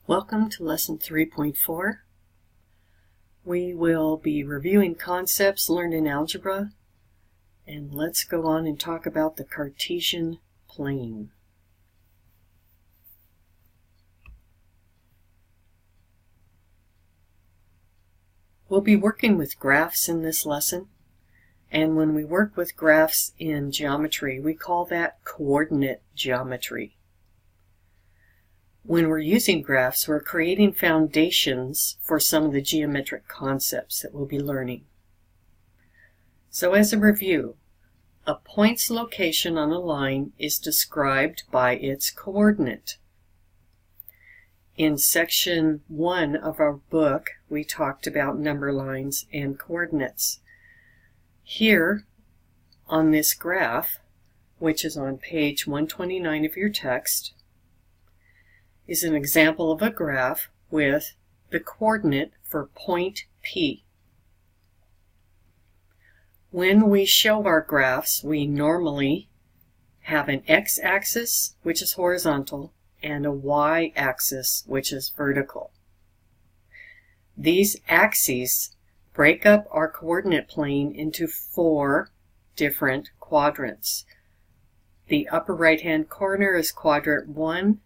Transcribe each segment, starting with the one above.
Welcome to Lesson 3.4. We will be reviewing concepts learned in algebra, and let's go on and talk about the Cartesian plane. We'll be working with graphs in this lesson, and when we work with graphs in geometry, we call that coordinate geometry. When we're using graphs, we're creating foundations for some of the geometric concepts that we'll be learning. So as a review, a point's location on a line is described by its coordinate. In section 1 of our book, we talked about number lines and coordinates. Here, on this graph, which is on page 129 of your text, is an example of a graph with the coordinate for point P. When we show our graphs, we normally have an x-axis, which is horizontal, and a y-axis, which is vertical. These axes break up our coordinate plane into 4 different quadrants. The upper right-hand corner is quadrant 1,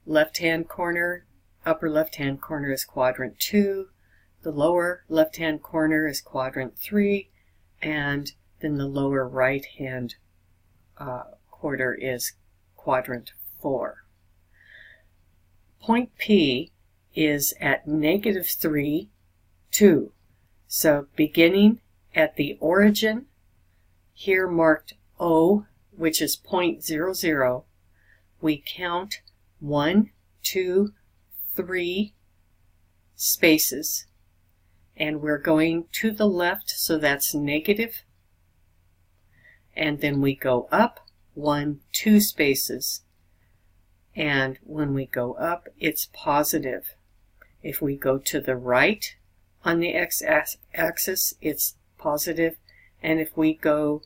left-hand corner, upper left-hand corner is quadrant 2, the lower left-hand corner is quadrant 3, and then the lower right-hand quarter is quadrant 4. Point P is at -3, 2. So beginning at the origin, here marked O, which is 0.00, we count 1, 2, 3 spaces, and we're going to the left, so that's negative, and then we go up 1, 2 spaces, and when we go up it's positive. If we go to the right on the x-axis it's positive, and if we go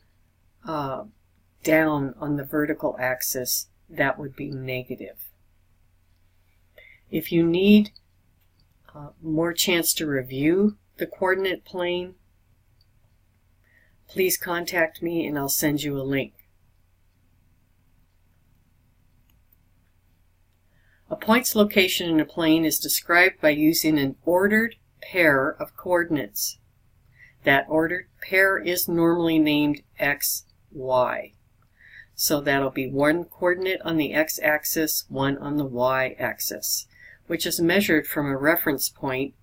down on the vertical axis that would be negative. If you need more chance to review the coordinate plane, please contact me and I'll send you a link. A point's location in a plane is described by using an ordered pair of coordinates. That ordered pair is normally named x, y. So that'll be one coordinate on the x-axis, one on the y-axis, which is measured from a reference point,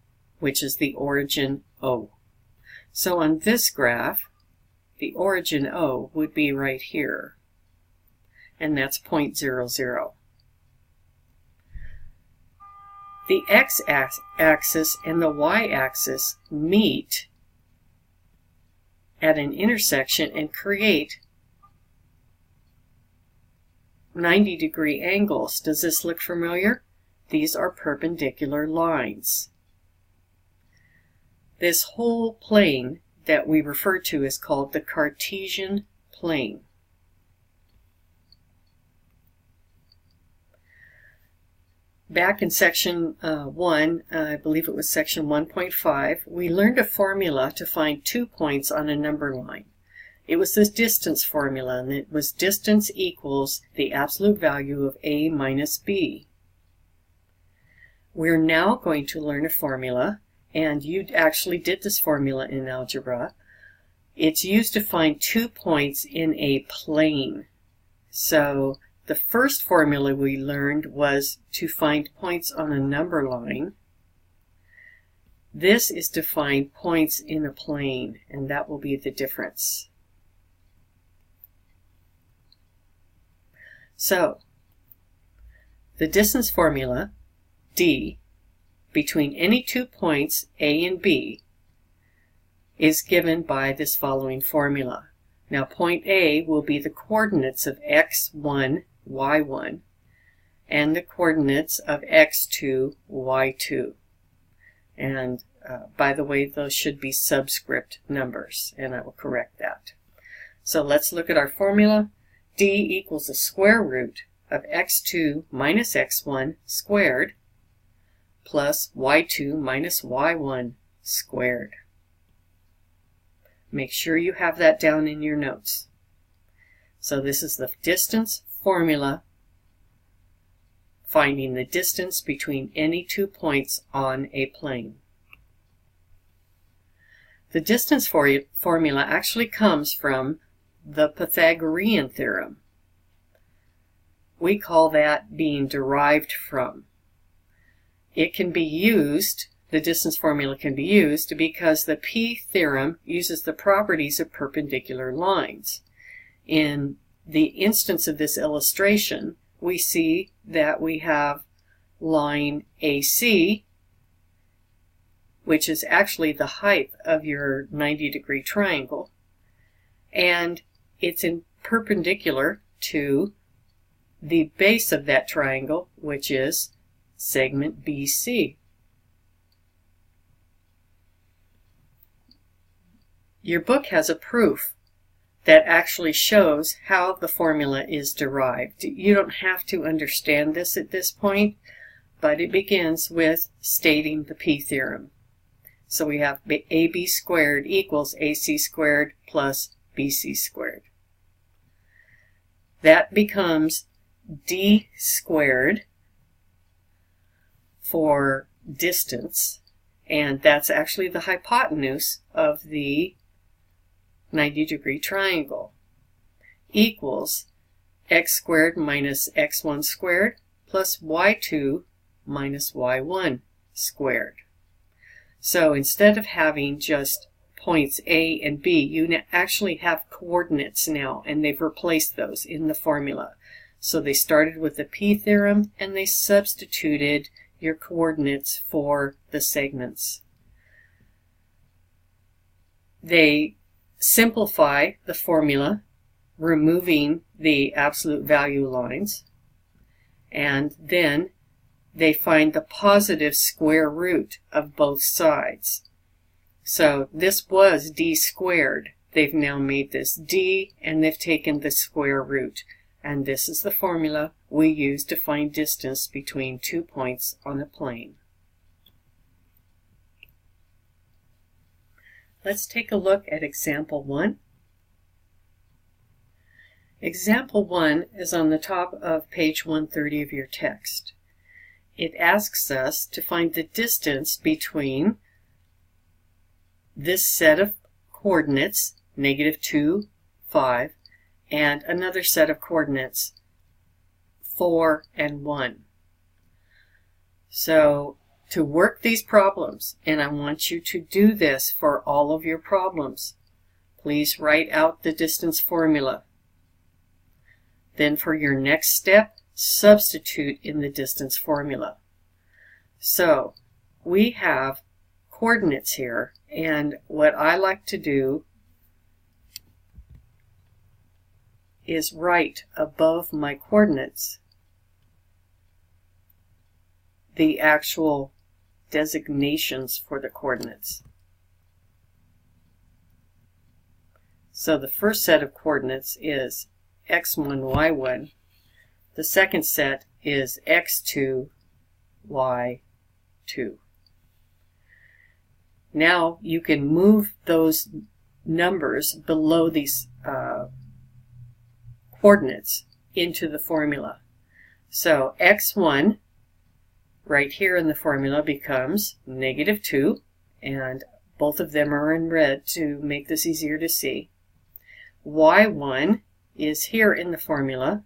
which is the origin O. So on this graph, the origin O would be right here, and that's 0.00. The x-axis and the y-axis meet at an intersection and create 90-degree angles. Does this look familiar? These are perpendicular lines. This whole plane that we refer to is called the Cartesian plane. Back in section 1, I believe it was section 1.5, we learned a formula to find 2 points on a number line. It was this distance formula, and it was distance equals the absolute value of A minus B. We're now going to learn a formula, and you actually did this formula in algebra. It's used to find 2 points in a plane. So the first formula we learned was to find points on a number line. This is to find points in a plane, and that will be the difference. So the distance formula, D, between any 2 points, A and B, is given by this following formula. Now point A will be the coordinates of x1, y1, and the coordinates of x2, y2. And by the way, those should be subscript numbers, and I will correct that. So let's look at our formula. D equals the square root of x2 minus x1 squared plus y2 minus y1 squared. Make sure you have that down in your notes. So this is the distance formula, finding the distance between any 2 points on a plane. The distance formula actually comes from the Pythagorean theorem. We call that being derived from. It can be used, the distance formula can be used because the P theorem uses the properties of perpendicular lines. In the instance of this illustration, we see that we have line AC, which is actually the height of your 90-degree triangle, and it's perpendicular to the base of that triangle, which is segment BC. Your book has a proof that actually shows how the formula is derived. You don't have to understand this at this point, but it begins with stating the P theorem. So we have AB squared equals AC squared plus BC squared. That becomes D squared for distance, and that's actually the hypotenuse of the 90-degree triangle, equals x squared minus x1 squared plus y2 minus y1 squared. So instead of having just points A and B, you actually have coordinates now, and they've replaced those in the formula. So they started with the P theorem, and they substituted your coordinates for the segments. They simplify the formula, removing the absolute value lines, and then they find the positive square root of both sides. So this was D squared. They've now made this D, and they've taken the square root. And this is the formula we use to find distance between 2 points on a plane. Let's take a look at example 1. Example 1 is on the top of page 130 of your text. It asks us to find the distance between this set of coordinates, -2, 5, and another set of coordinates, 4 and 1. So to work these problems, and I want you to do this for all of your problems, please write out the distance formula. Then for your next step, substitute in the distance formula. So we have coordinates here, and what I like to do is write above my coordinates the actual designations for the coordinates. So the first set of coordinates is x1, y1. The second set is x2, y2. Now you can move those numbers below these coordinates into the formula. So x1 right here in the formula becomes -2, and both of them are in red to make this easier to see. y1 is here in the formula,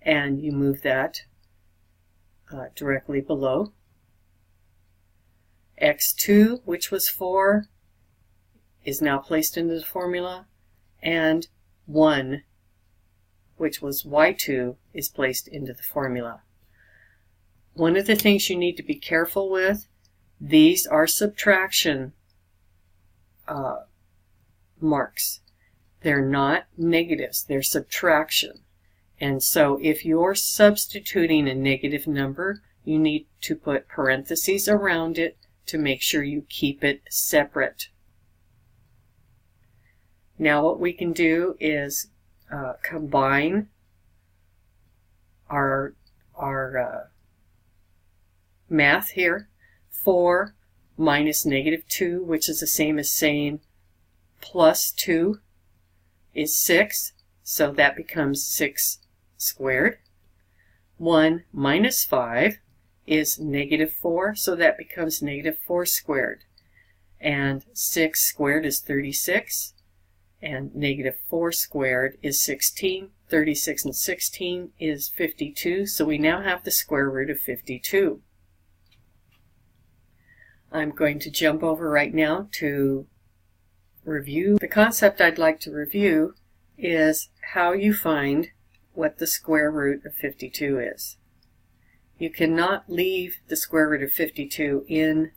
and you move that directly below. x2, which was 4, is now placed into the formula, and 1, which was y2, is placed into the formula. One of the things you need to be careful with, these are subtraction marks. They're not negatives, they're subtraction. And so if you're substituting a negative number, you need to put parentheses around it to make sure you keep it separate. Now what we can do is combine our math here. 4 minus negative 2, which is the same as saying plus 2 is 6, so that becomes 6 squared. 1 minus 5 is negative 4, so that becomes negative 4 squared. And 6 squared is 36, and negative 4 squared is 16. 36 and 16 is 52, so we now have the square root of 52. I'm going to jump over right now to review. The concept I'd like to review is how you find what the square root of 52 is. You cannot leave the square root of 52 in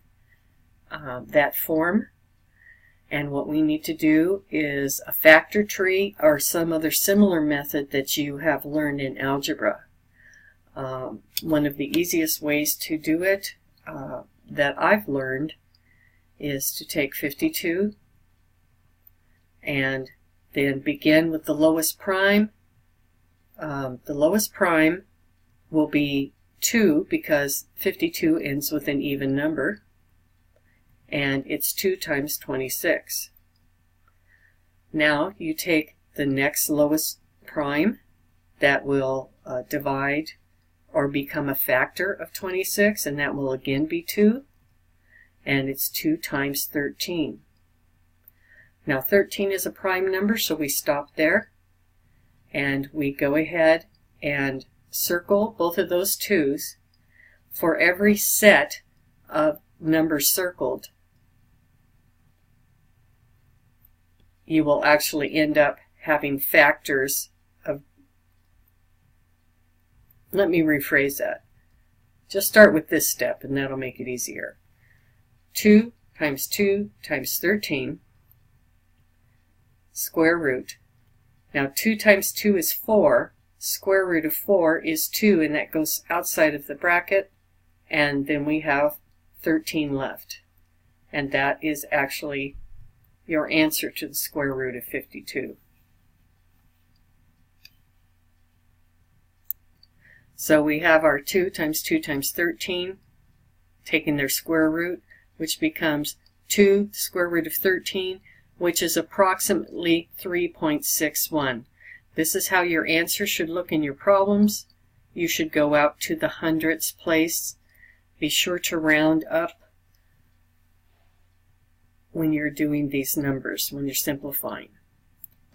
that form, and what we need to do is a factor tree or some other similar method that you have learned in algebra. One of the easiest ways to do it that I've learned is to take 52 and then begin with the lowest prime. The lowest prime will be 2 because 52 ends with an even number, and it's 2 times 26. Now you take the next lowest prime that will divide or become a factor of 26, and that will again be 2, and it's 2 times 13. Now 13 is a prime number, so we stop there, and we go ahead and circle both of those 2's. For every set of numbers circled, you will actually end up having factors of, let me rephrase that. Just start with this step and that'll make it easier. 2 times 2 times 13, square root. Now 2 times 2 is 4, square root of 4 is 2, and that goes outside of the bracket, and then we have 13 left. And that is actually your answer to the square root of 52. So we have our 2 times 2 times 13, taking their square root, which becomes 2 square root of 13, which is approximately 3.61. This is how your answer should look in your problems. You should go out to the hundredths place. Be sure to round up when you're doing these numbers, when you're simplifying.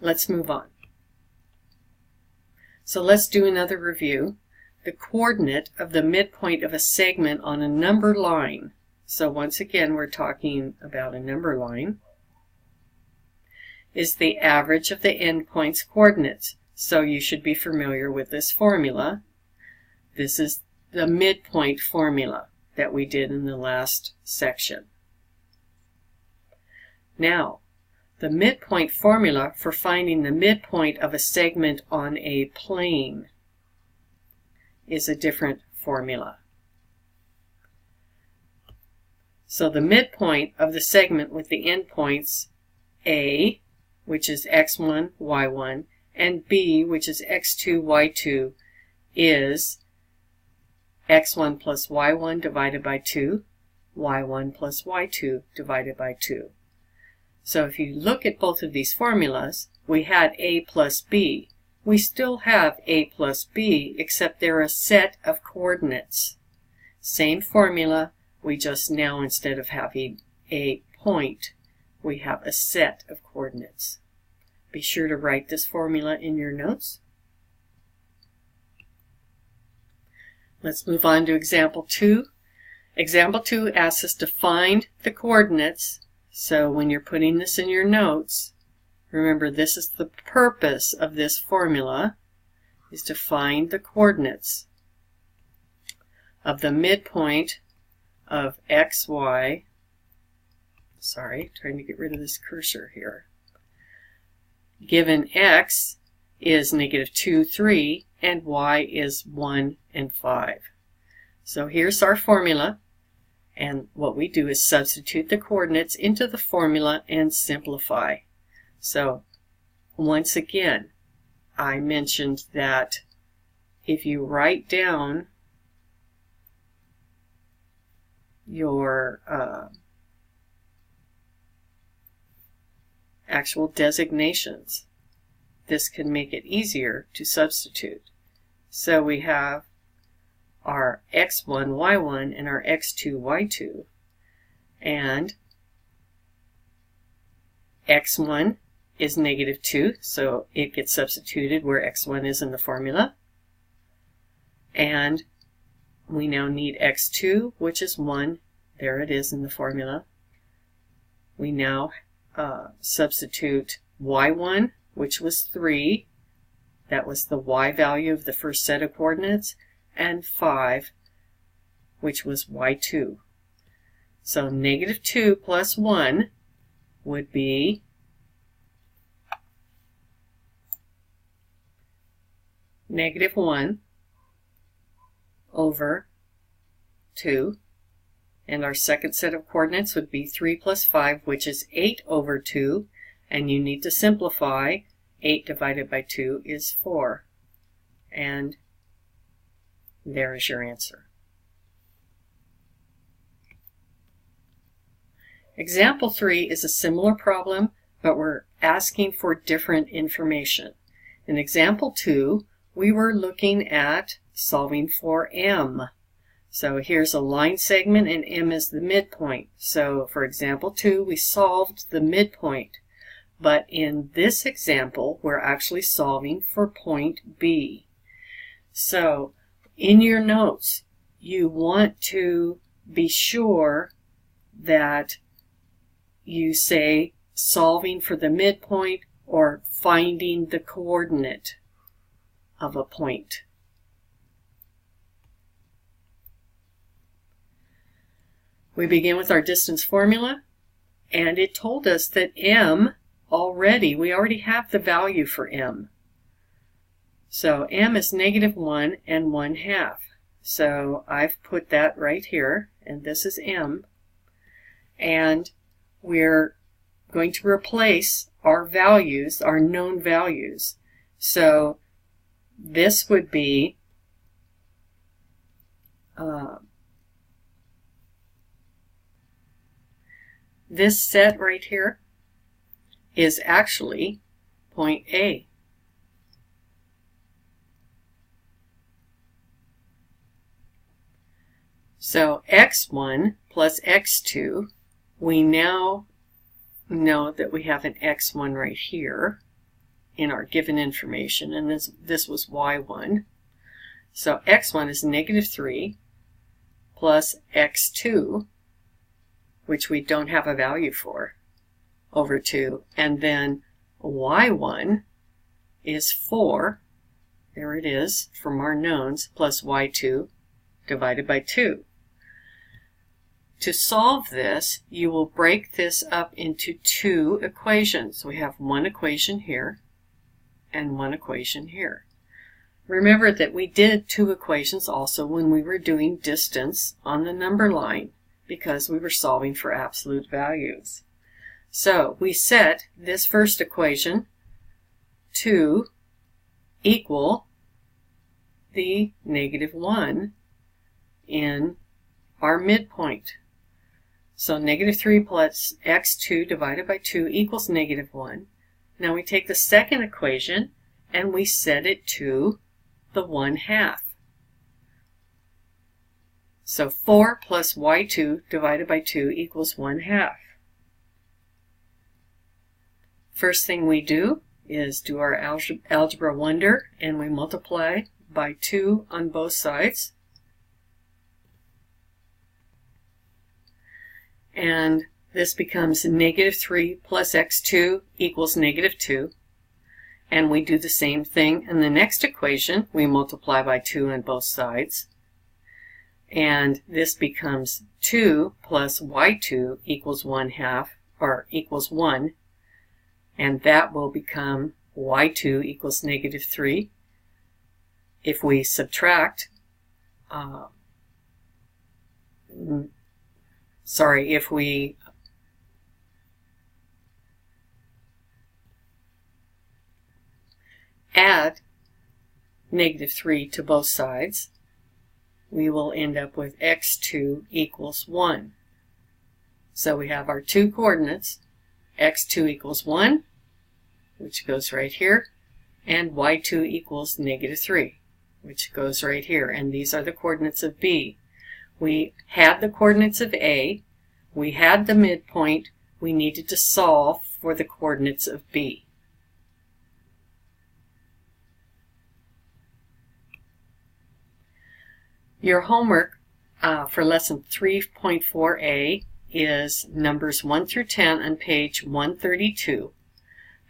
Let's move on. So let's do another review. The coordinate of the midpoint of a segment on a number line. So once again, we're talking about a number line, is the average of the endpoint's coordinates. So you should be familiar with this formula. This is the midpoint formula that we did in the last section. Now, the midpoint formula for finding the midpoint of a segment on a plane is a different formula. So the midpoint of the segment with the endpoints A, which is x1, y1, and B, which is x2, y2, is x1 plus y1 divided by 2, y1 plus y2 divided by 2. So if you look at both of these formulas, we had A plus B. We still have A plus B, except they're a set of coordinates. Same formula, we just now, instead of having a point, we have a set of coordinates. Be sure to write this formula in your notes. Let's move on to example 2. Example 2 asks us to find the coordinates. So when you're putting this in your notes, remember this is the purpose of this formula, is to find the coordinates of the midpoint of x, y. Sorry, trying to get rid of this cursor here. Given x is negative 2, 3, and y is 1 and 5. So here's our formula, and what we do is substitute the coordinates into the formula and simplify. So once again, I mentioned that if you write down your actual designations. This can make it easier to substitute. So we have our x1, y1, and our x2, y2. And x1 is negative 2, so it gets substituted where x1 is in the formula. And we now need x2, which is 1. There it is in the formula. We now substitute y1, which was 3. That was the y value of the first set of coordinates, and 5, which was y2. So negative 2 plus 1 would be negative 1 over 2. And our second set of coordinates would be 3 plus 5, which is 8 over 2. And you need to simplify. 8 divided by 2 is 4. And there is your answer. Example 3 is a similar problem, but we're asking for different information. In example 2, we were looking at solving for m. So here's a line segment and m is the midpoint. So for example 2, we solved the midpoint. But in this example, we're actually solving for point B. So in your notes, you want to be sure that you say solving for the midpoint or finding the coordinate of a point. We begin with our distance formula, and it told us that m we already have the value for m. So m is negative 1 and 1/2. So I've put that right here, and this is m. And we're going to replace our values, our known values. So this would be this set right here is actually point A. So x1 plus x2, we now know that we have an x1 right here in our given information, and this was y1. So x1 is negative 3 plus x2, which we don't have a value for, over 2. And then y1 is 4, there it is, from our knowns, plus y2 divided by 2. To solve this, you will break this up into two equations. We have one equation here and one equation here. Remember that we did two equations also when we were doing distance on the number line, because we were solving for absolute values. So we set this first equation to equal the negative 1 in our midpoint. So negative 3 plus x2 divided by 2 equals negative 1. Now we take the second equation and we set it to the 1/2. So 4 plus y2 divided by 2 equals 1/2. First thing we do is do our algebra wonder, and we multiply by 2 on both sides. And this becomes negative 3 plus x2 equals negative 2. And we do the same thing in the next equation. We multiply by 2 on both sides. And this becomes 2 plus y2 equals 1/2, or equals 1. And that will become y2 equals negative 3. If we subtract, if we add negative 3 to both sides, we will end up with x2 equals 1. So we have our two coordinates, x2 equals 1, which goes right here, and y2 equals -3, which goes right here. And these are the coordinates of B. We had the coordinates of A, we had the midpoint, we needed to solve for the coordinates of B. Your homework for lesson 3.4a is numbers 1 through 10 on page 132.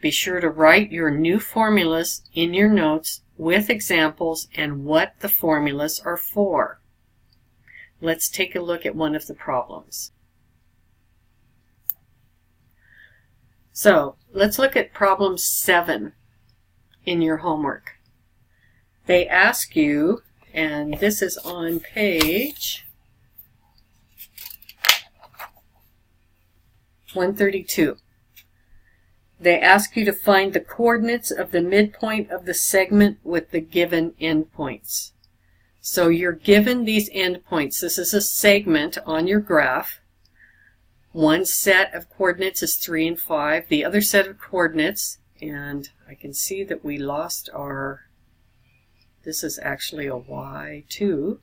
Be sure to write your new formulas in your notes with examples and what the formulas are for. Let's take a look at one of the problems. So let's look at problem 7 in your homework. They ask you, and this is on page 132. They ask you to find the coordinates of the midpoint of the segment with the given endpoints. So you're given these endpoints. This is a segment on your graph. One set of coordinates is 3 and 5. The other set of coordinates, and I can see that we lost our, this is actually a y2,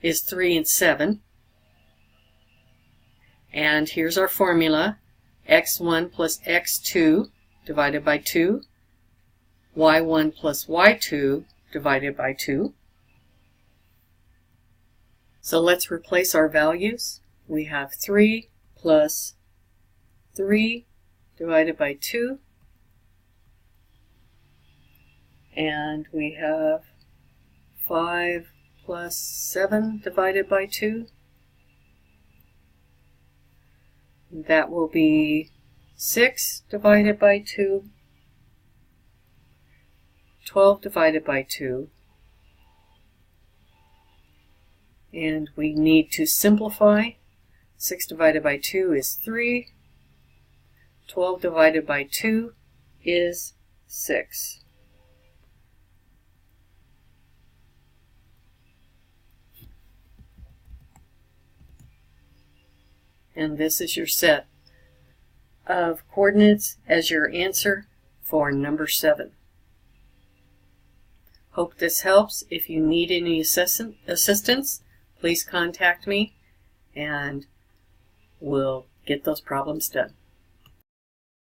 is 3 and 7. And here's our formula, x1 plus x2 divided by 2, y1 plus y2 divided by 2. So let's replace our values. We have 3 plus 3 divided by 2. And we have 5 plus 7 divided by 2. That will be 6 divided by 2, 12 divided by 2, and we need to simplify. 6 divided by 2 is 3, 12 divided by 2 is 6. And this is your set of coordinates as your answer for number 7. Hope this helps. If you need any assistance, please contact me and we'll get those problems done.